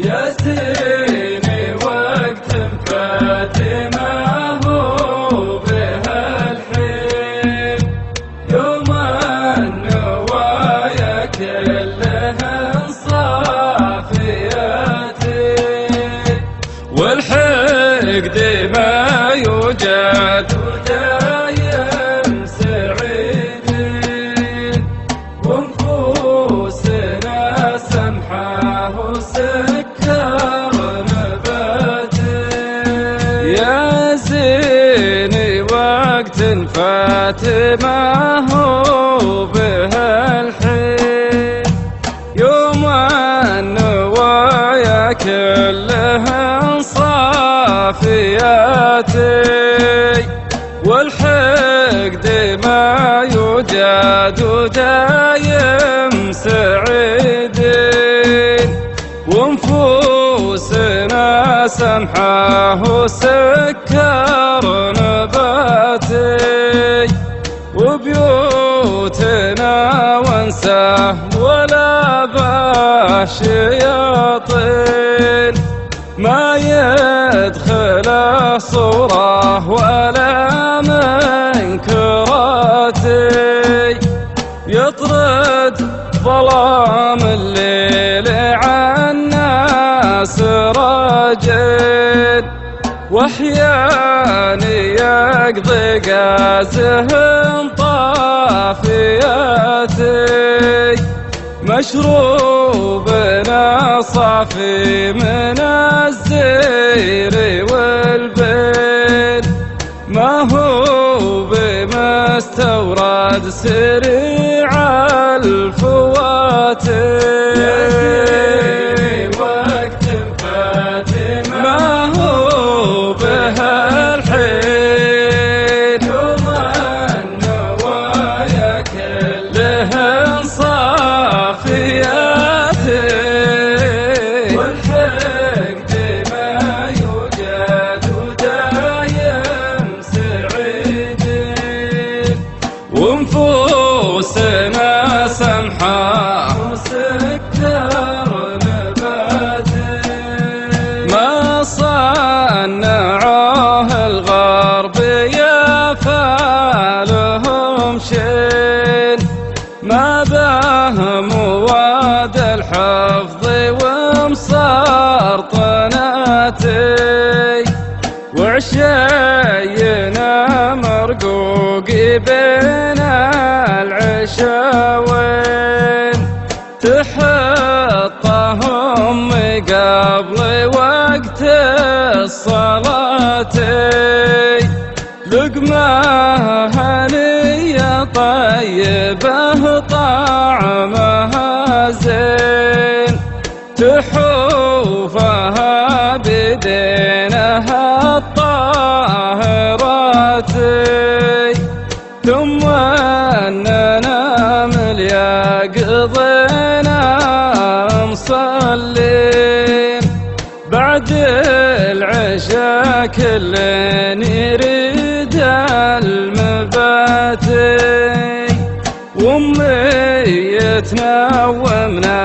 يا زيني وقت فاتمة هو بها الحين، يوم النوايا كلها صافيات، والحقد ما يوجد ودايم سعيدين، ونفوسنا سمحة وسكر نباتين. يا زيني وقت فاتمة هو بها الحين، يوم النوايا كلها صافياتي، والحقد ما يوجد ودايم سعيدين، ونفوسنا سمحة وسكر نباتي، وبيوتنا وانسه ولا بشياطين، ما يدخله صورة ولا منكراتي، يطرد ظلام الليل عن ناس راجين، واحياني يقضي قازهم طافياتي، مشروبنا صافي من الزير والبين، ما هو بمستورد سريع الفواتين. يا زيني وقت فاتمة ما هو بها الحين، يوم النوايا كلهن صافياتي، والحقد ما يوجد ودايم سعيدين، ونفوسنا سمحة وسكر نباتين، ما صنعوه الغرب يا فالهم شين، ما به مواد الحفظ ومسرطناتي، وعشينا مرقوق بين العشاوين، تحطهم قبل وقت الصلاة، لقمة هنية طيبة طعمها زين، تحوفها بدينها الطاهرات، ثم اننا مليا قضينا مصلين، بعد العشاء كل يريد المباتي، وامي يتنومنا